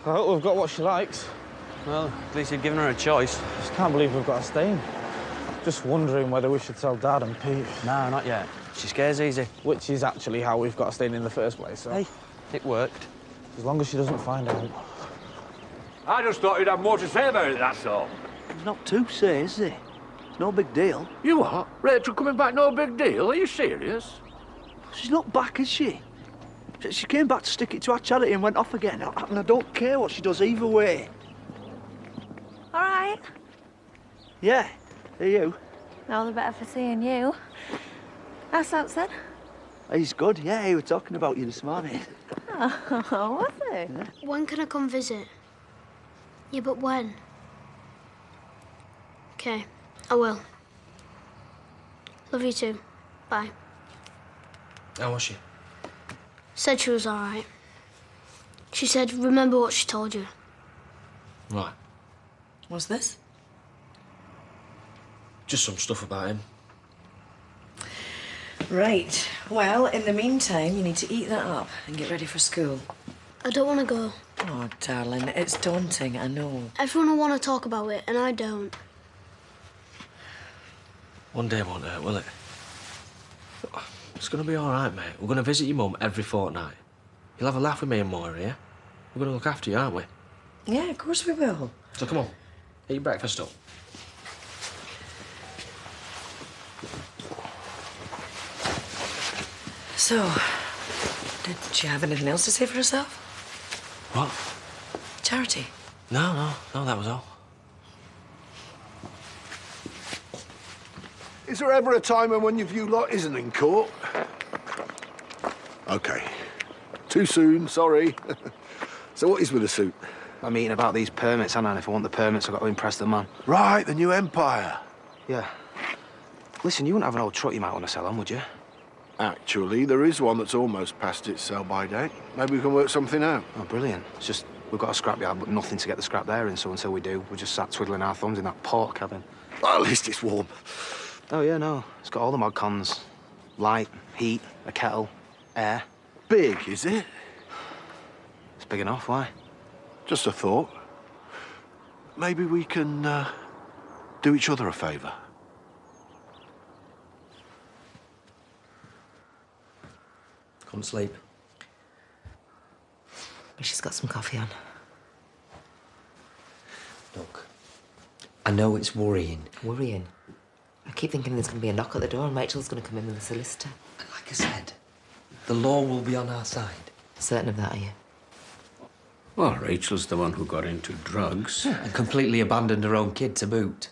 I hope we've got what she likes. Well, at least you've given her a choice. I just can't believe we've got a stain. Just wondering whether we should tell Dad and Pete. No, not yet. She scares easy. Which is actually how we've got a stain in the first place, so... Hey, it worked. As long as she doesn't find out. I just thought you'd have more to say about it, that's all. There's not to say, is there? It's no big deal. You what? Rachel coming back, no big deal? Are you serious? She's not back, is she? She came back to stick it to our charity and went off again. And I don't care what she does either way. All right. Yeah, are you? All the better for seeing you. How's Samson? then? He's good, yeah, he was talking about you this morning. Oh, was it? Yeah. When can I come visit? Yeah, but when? Okay, I will. Love you too. Bye. How was she? Said she was all right. She said, remember what she told you. Right. What's this? Just some stuff about him. Right. Well, in the meantime, you need to eat that up and get ready for school. I don't want to go. Oh, darling, it's daunting, I know. Everyone will want to talk about it, and I don't. One day won't hurt, will it? It's gonna be all right, mate. We're gonna visit your mum every fortnight. You'll have a laugh with me and Moira, yeah? We're gonna look after you, aren't we? Yeah, of course we will. So come on, eat your breakfast up. So, did she have anything else to say for herself? What? Charity. No, that was all. Is there ever a time when one of you lot isn't in court? OK. Too soon, sorry. So what is with the suit? I'm meeting about these permits, and if I want the permits, I've got to impress the man. Right, the new empire. Yeah. Listen, you wouldn't have an old truck you might want to sell on, would you? Actually, there is one that's almost past its sell-by date. Maybe we can work something out. Oh, brilliant. It's just, we've got a scrapyard, but nothing to get the scrap there in, so until we do, we're just sat twiddling our thumbs in that port cabin. Well, at least it's warm. Oh, yeah, no. It's got all the mod cons. Light, heat, a kettle, air. Big, is it? It's big enough, why? Just a thought. Maybe we can, do each other a favour. Couldn't sleep. But she's got some coffee on. Look, I know it's worrying. Worrying. I keep thinking there's going to be a knock at the door and Rachel's going to come in with a solicitor. And like I said, the law will be on our side. Certain of that, are you? Well, Rachel's the one who got into drugs. Yeah, and completely abandoned her own kid to boot.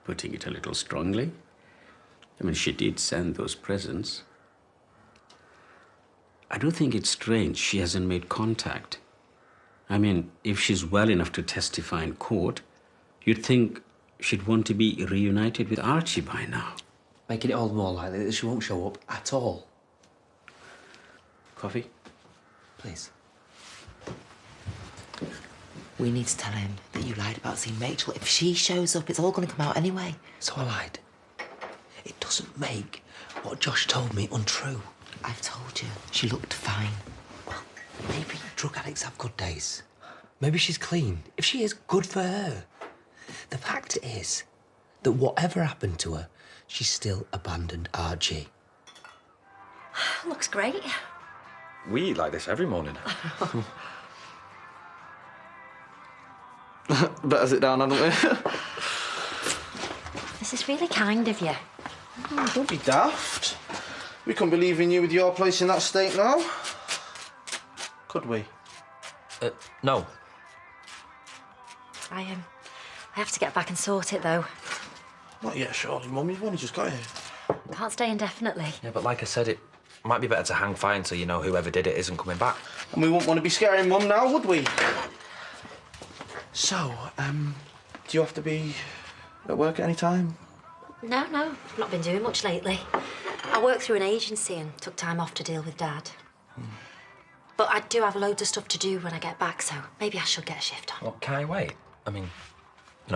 Putting it a little strongly. I mean, she did send those presents. I do think it's strange she hasn't made contact. I mean, if she's well enough to testify in court, you'd think she'd want to be reunited with Archie by now. Making it all more likely that she won't show up at all. Coffee? Please. We need to tell him that you lied about seeing Rachel. If she shows up, it's all going to come out anyway. So I lied. It doesn't make what Josh told me untrue. I've told you, she looked fine. Well, maybe drug addicts have good days. Maybe she's clean. If she is, good for her. The fact is that whatever happened to her, she still abandoned Archie. Looks great. We eat like this every morning. Better sit down, haven't we? This is really kind of you. Oh, don't be daft. We couldn't be leaving you with your place in that state now. Could we? No. I have to get back and sort it, though. Not yet, surely, Mum. You've only just got here. Can't stay indefinitely. Yeah, but like I said, it might be better to hang fire until you know whoever did it isn't coming back. And we wouldn't want to be scaring Mum now, would we? So, do you have to be at work at any time? No, I've not been doing much lately. I work through an agency and took time off to deal with Dad. But I do have loads of stuff to do when I get back, so maybe I should get a shift on. Well, can I wait? I mean,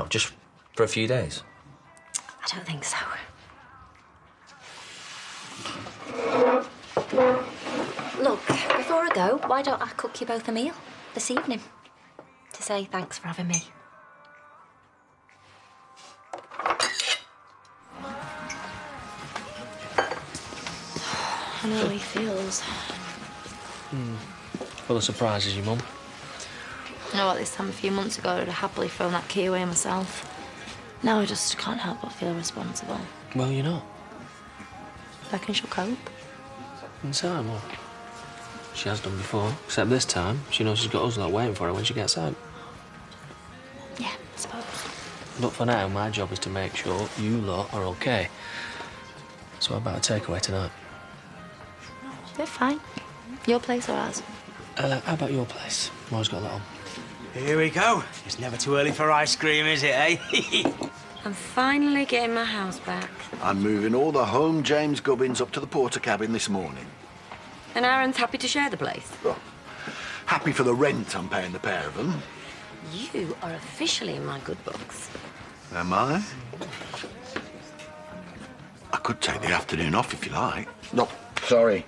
just for a few days. I don't think so. Look, before I go, why don't I cook you both a meal this evening? to say thanks for having me. I know how he feels. Full of surprises, your mum. You know what, this time a few months ago, I'd have happily thrown that key away myself. Now I just can't help but feel responsible. Well, you're not. Reckon she'll cope? In time, well, she has done before. Except this time, she knows she's got us lot waiting for her when she gets out. Yeah, I suppose. But for now, my job is to make sure you lot are okay. So how about a takeaway tonight? They're fine. Your place or ours? How about your place? Mo's got that on. Here we go. It's never too early for ice cream, is it, eh? I'm finally getting my house back. I'm moving all the home James Gubbins up to the porter cabin this morning. And Aaron's happy to share the place? Well, happy for the rent I'm paying the pair of them. You are officially in my good books. Am I? I could take the afternoon off if you like. No, sorry.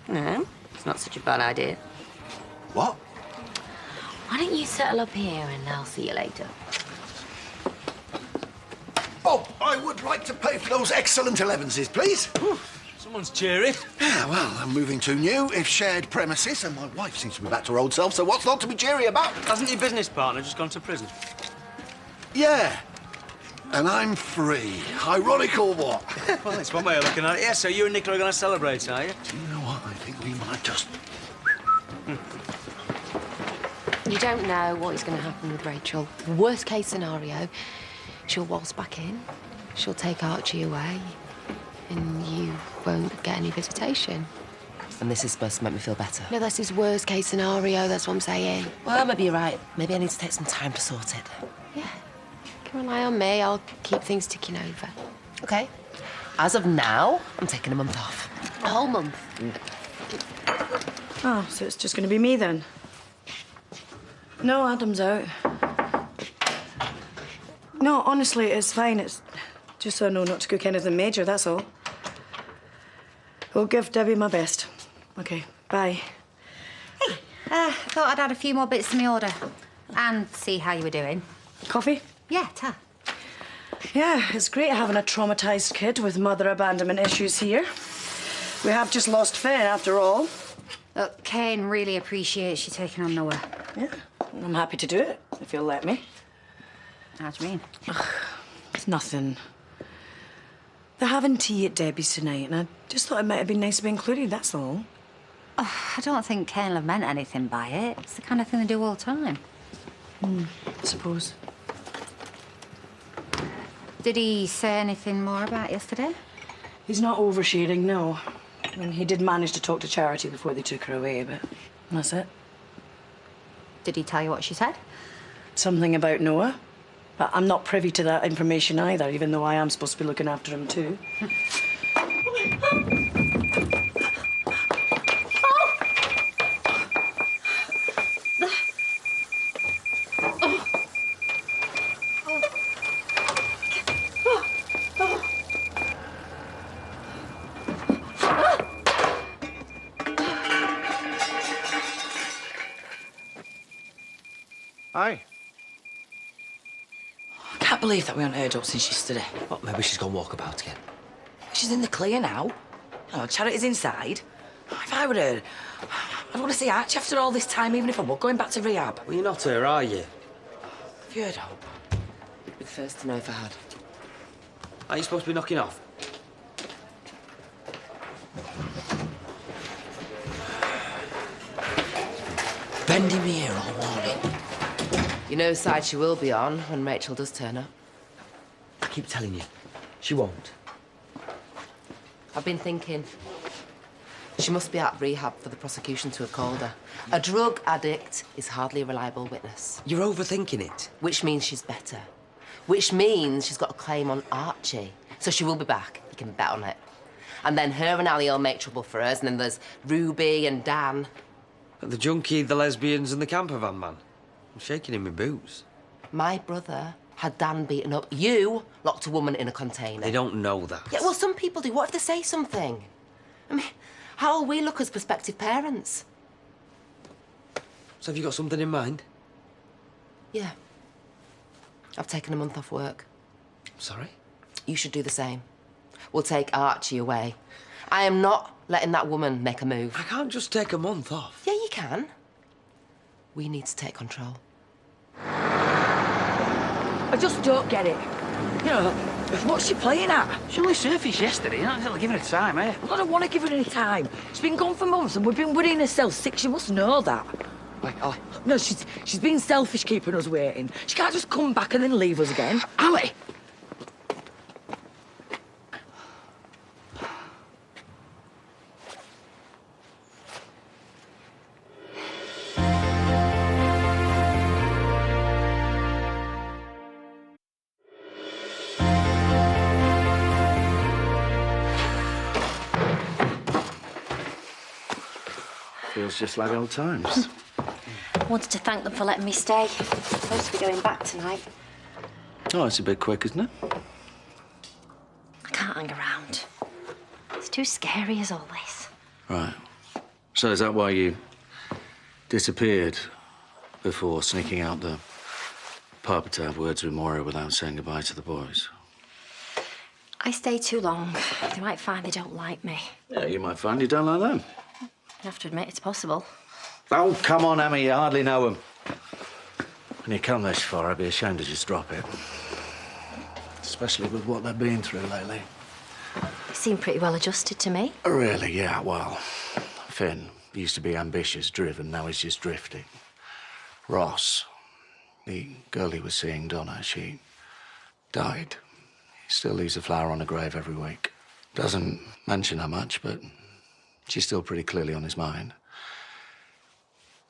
No, it's not such a bad idea. What? Why don't you settle up here and I'll see you later? Oh, I would like to pay for those excellent 11s, please. Someone's cheering. Yeah, well, I'm moving to new, if shared premises, and my wife seems to be back to her old self, so what's not to be cheery about? Hasn't your business partner just gone to prison? Yeah. And I'm free. Ironical what? Well, it's one way of looking at it. Yeah, so you and Nicola are going to celebrate, are you? Do you know what? I think we might just... You don't know what is going to happen with Rachel. Worst case scenario, she'll waltz back in, she'll take Archie away, and you won't get any visitation. And this is supposed to make me feel better. No, that's his worst case scenario, that's what I'm saying. Well, maybe you're right. Maybe I need to take some time to sort it. Yeah. You can rely on me, I'll keep things ticking over. OK. As of now, I'm taking a month off. A whole month. Oh, so it's just going to be me then? No, Adam's out. No, honestly, it's fine. It's just so I know not to cook anything major, that's all. I'll give Debbie my best. OK, bye. Hey, thought I'd add a few more bits to my order and see how you were doing. Coffee? Yeah, ta. Yeah, it's great having a traumatised kid with mother abandonment issues here. We have just lost Finn, after all. Look, Kane really appreciates you taking on Noah. Yeah, I'm happy to do it, if you'll let me. How do you mean? It's nothing. They're having tea at Debbie's tonight, and I just thought it might have been nice to be included, that's all. Oh, I don't think Kane will have meant anything by it. It's the kind of thing they do all the time. I suppose. Did he say anything more about yesterday? He's not oversharing, no. I mean, he did manage to talk to Charity before they took her away, but that's it. Did he tell you what she said? Something about Noah. But I'm not privy to that information either, even though I am supposed to be looking after him too. Hi. I can't believe that we haven't heard up since yesterday. Well, maybe she's gone walkabout again. She's in the clear now. Oh, Charity's inside. If I were her, I'd want to see Archie after all this time, even if I were going back to rehab. Well, you're not her, are you? Have you heard Hope? You'd be the first to know if I had. Are you supposed to be knocking off? Bending me ear all morning. You know whose side she will be on when Rachel does turn up. I keep telling you, she won't. I've been thinking. She must be at rehab for the prosecution to have called her. A drug addict is hardly a reliable witness. You're overthinking it. Which means she's better. Which means she's got a claim on Archie. So she will be back. You can bet on it. And then her and Ali will make trouble for us. And then there's Ruby and Dan. The junkie, the lesbians, and the camper van man. I'm shaking in my boots. My brother had Dan beaten up. You locked a woman in a container. They don't know that. Yeah, well, some people do. What if they say something? I mean, how will we look as prospective parents? So have you got something in mind? Yeah. I've taken a month off work. Sorry? You should do the same. We'll take Archie away. I am not letting that woman make a move. I can't just take a month off. Yeah, you can. We need to take control. I just don't get it. You know, what's she playing at? She only surfaced yesterday. You're not exactly giving her time, eh? I don't want to give her any time. She's been gone for months and we've been worrying herself sick. She must know that. Wait, Ali. No, she's been selfish keeping us waiting. She can't just come back and then leave us again. Ali! Feels just like old times. I wanted to thank them for letting me stay. I'm supposed to be going back tonight. Oh, it's a bit quick, isn't it? I can't hang around. It's too scary as always. Right. So is that why you disappeared before sneaking out the pub to have words with Moira without saying goodbye to the boys? I stay too long. They might find they don't like me. Yeah, you might find you don't like them. You have to admit it's possible. Oh, come on, Emma, you hardly know them. When you come this far, I'd be ashamed to just drop it. Especially with what they've been through lately. They seem pretty well adjusted to me. Really, yeah, well, Finn used to be ambitious, driven, now he's just drifting. Ross, the girl he was seeing, Donna, she died. He still leaves a flower on her grave every week. Doesn't mention her much, but she's still pretty clearly on his mind.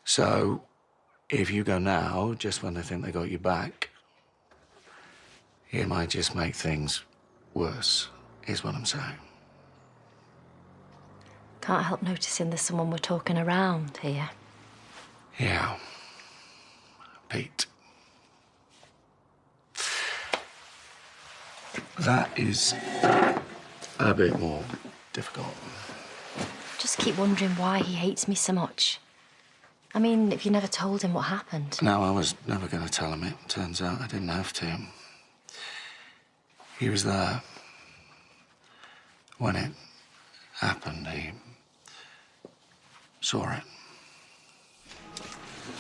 So, if you go now, just when they think they got you back, it might just make things worse, is what I'm saying. Can't help noticing there's someone we're talking around here. Yeah. Pete. That is a bit more difficult. Just keep wondering why he hates me so much. I mean, if you never told him what happened. No, I was never going to tell him it. Turns out I didn't have to. He was there when it happened. He saw it.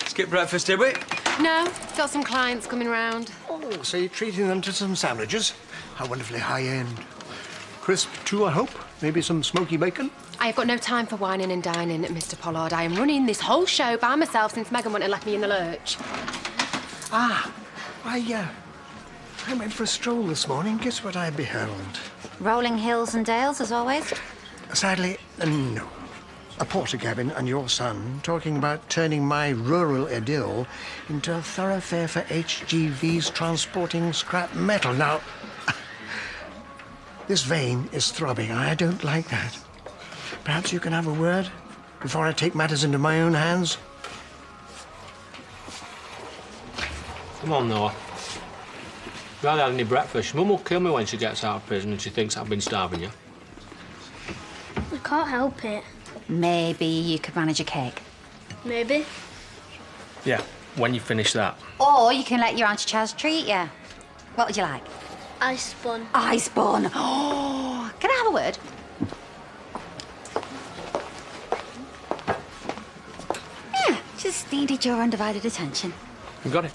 Skip breakfast, did we? No, got some clients coming round. Oh, so you're treating them to some sandwiches? How wonderfully high-end. Crisp, too, I hope? Maybe some smoky bacon? I have got no time for whining and dining, Mr. Pollard. I am running this whole show by myself since Megan went and left me in the lurch. I went for a stroll this morning. Guess what I beheld? Rolling hills and dales, as always. Sadly, no. A porter cabin and your son talking about turning my rural idyll into a thoroughfare for HGVs transporting scrap metal. Now, this vein is throbbing. I don't like that. Perhaps you can have a word before I take matters into my own hands? Come on, Noah. You haven't had any breakfast. Mum will kill me when she gets out of prison and she thinks I've been starving you. I can't help it. Maybe you could manage a cake. Maybe. Yeah, when you finish that. Or you can let your Auntie Chaz treat you. What would you like? Ice bun. Ice bun. Oh, can I have a word? Yeah, just needed your undivided attention. You got it.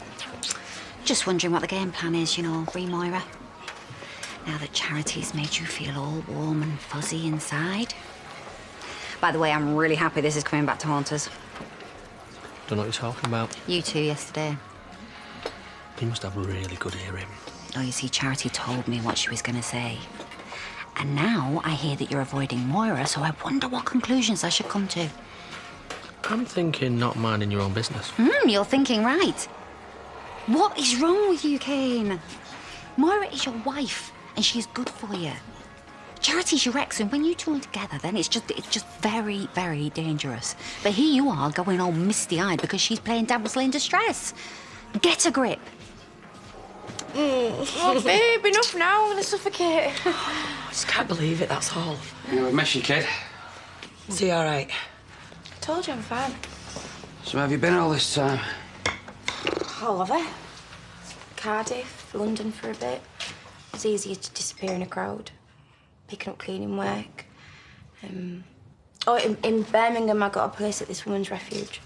Just wondering what the game plan is, you know, Moira. Now that Charity's made you feel all warm and fuzzy inside. By the way, I'm really happy this is coming back to haunt us. Don't know what you're talking about. You two yesterday. You must have really good hearing. Oh, you see, Charity told me what she was going to say. And now I hear that you're avoiding Moira, so I wonder what conclusions I should come to. I'm thinking not minding your own business. You're thinking right. What is wrong with you, Kane? Moira is your wife, and she's good for you. Charity's your ex, and when you two are together, then it's just very, very dangerous. But here you are going all misty-eyed because she's playing damsel in distress. Get a grip. Oh, babe, enough now. I'm gonna suffocate. I just can't believe it, that's all. You were messy, kid. Is he all right? I told you I'm fine. So where have you been all this time? All over. Cardiff, London for a bit. It's easier to disappear in a crowd. Picking up cleaning work. In Birmingham, I got a place at this women's refuge.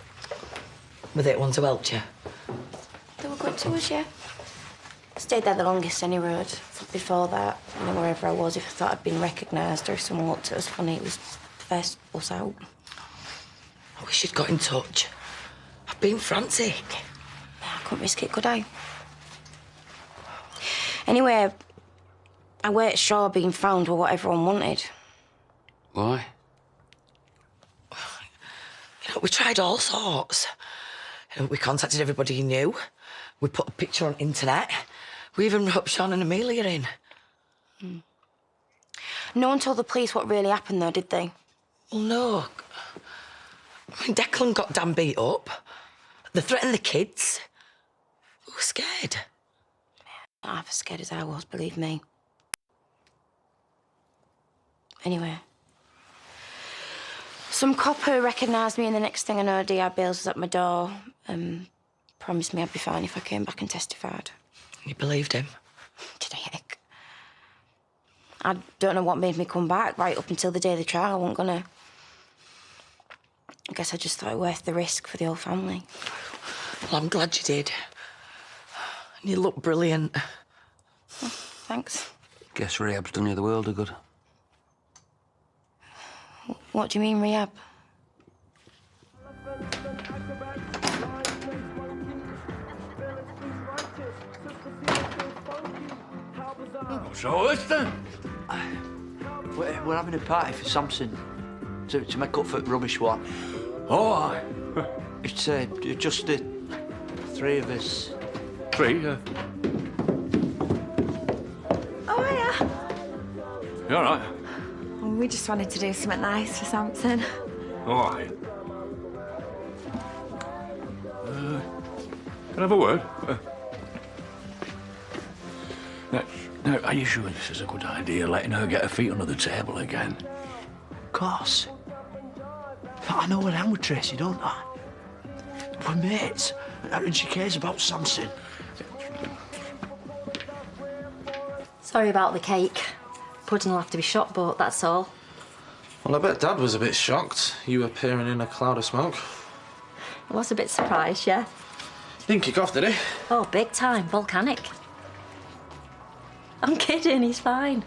Were they one to help you? They were good to us, yeah. Stayed there the longest any road. Before that, wherever I was, if I thought I'd been recognised or if someone looked at us funny, it was the first bus out. I wish you'd got in touch. I've been frantic. I couldn't risk it, could I? Anyway, I weren't sure being found were what everyone wanted. Why? We tried all sorts. We contacted everybody you knew. We put a picture on internet. We even roped Sean and Amelia in. No one told the police what really happened, though, did they? Well, no. I mean, Declan got damn beat up. They threatened the kids. We were scared. Not half as scared as I was, believe me. Anyway. Some copper recognised me, and the next thing I know, D.R. Bales was at my door. Promised me I'd be fine if I came back and testified. You believed him? Did I heck? I don't know what made me come back right up until the day of the trial. I wasn't gonna. I guess I just thought it worth the risk for the whole family. Well, I'm glad you did. And you look brilliant. Oh, thanks. Guess rehab's done you the world of good. What do you mean, rehab? So what's then? We're having a party for Samson to make up for rubbish one. Oh, aye. It's just the three of us. Three? Oh, yeah. You all right? We just wanted to do something nice for Samson. Oh, aye. Can I have a word? Now, are you sure this is a good idea, letting her get her feet under the table again? Of course. But I know where I am with Tracy, don't I? We're mates, and she cares about Samson. Sorry about the cake. Pudding will have to be shot bought, that's all. Well, I bet Dad was a bit shocked, you appearing in a cloud of smoke. I was a bit surprised, yeah. Didn't kick off, did he? Oh, big time. Volcanic. I'm kidding, he's fine.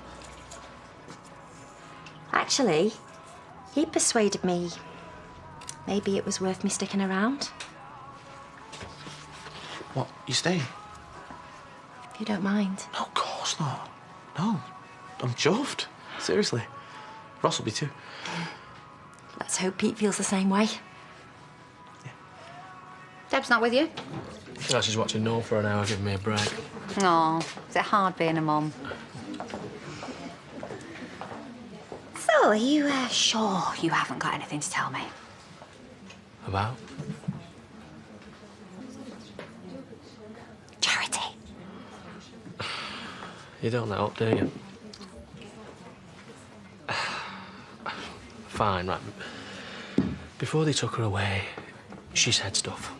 Actually, he persuaded me maybe it was worth me sticking around. What, you staying? If you don't mind. No, of course not. No, I'm chuffed. Seriously. Ross will be too. Let's hope Pete feels the same way. Deb's not with you? No, she's watching No for an hour, giving me a break. Oh, is it hard being a mum? So, are you sure you haven't got anything to tell me? About? Charity. You don't let up, do you? Fine, right. Before they took her away, she said stuff.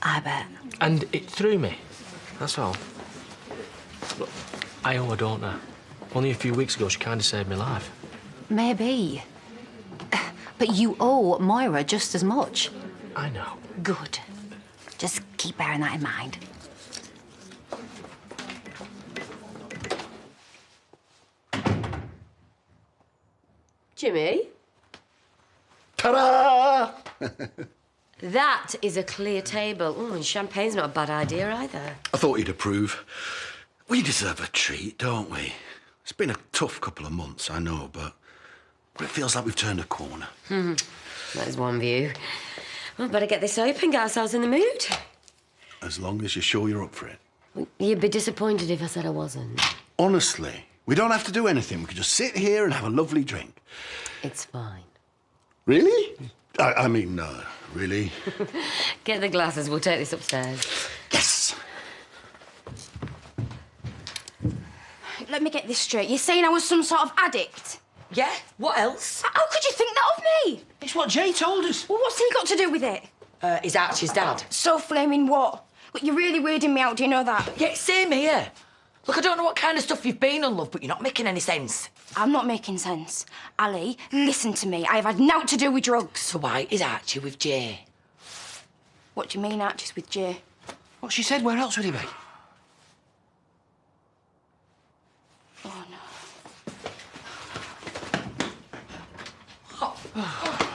I bet. And it threw me. That's all. Look, I owe her, don't I? Only a few weeks ago, she kind of saved my life. Maybe. But you owe Moira just as much. I know. Good. Just keep bearing that in mind. Jimmy? Ta-da! That is a clear table. And champagne's not a bad idea either. I thought you'd approve. We deserve a treat, don't we? It's been a tough couple of months, I know, but it feels like we've turned a corner. That is one view. Well, better get this open, get ourselves in the mood. As long as you're sure you're up for it. You'd be disappointed if I said I wasn't. Honestly, we don't have to do anything. We can just sit here and have a lovely drink. It's fine. Really? I mean, really? Get the glasses, we'll take this upstairs. Yes! Let me get this straight. You're saying I was some sort of addict? Yeah? What else? How could you think that of me? It's what Jay told us. Well, what's he got to do with it? Is Archie's dad. So flaming what? Look, you're really weirding me out, do you know that? Yeah, same here. Look, I don't know what kind of stuff you've been on, love, but you're not making any sense. I'm not making sense. Ali, listen to me. I have had naught to do with drugs. So why is Archie with Jay? What do you mean, Archie's with Jay? What she said, where else would he be? Oh, no.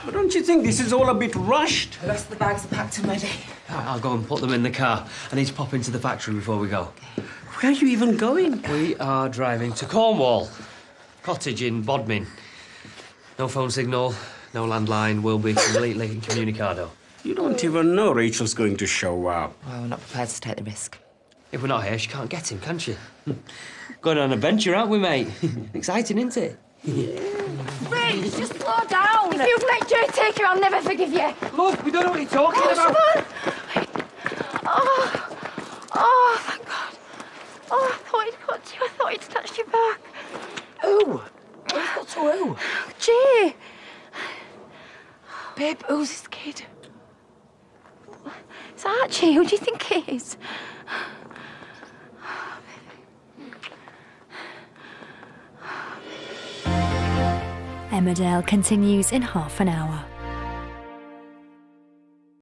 But don't you think this is all a bit rushed? The rest of the bags are packed and ready. I'll go and put them in the car. I need to pop into the factory before we go. Where are you even going? We are driving to Cornwall. Cottage in Bodmin. No phone signal, no landline. We'll be completely incommunicado. You don't even know Rachel's going to show up. Well, we're not prepared to take the risk. If we're not here, she can't get him, can she? Going on an adventure, aren't we, mate? Exciting, isn't it? Rich, just slow down. If you let Jay take her, I'll never forgive you. Look, we don't know what you're talking about. Oh, thank God. Oh, I thought he'd got you. I thought he'd snatched you back. Who? Who's got to who? Jay. Babe, who's this kid? It's Archie. Who do you think it is? Emmerdale continues in half an hour.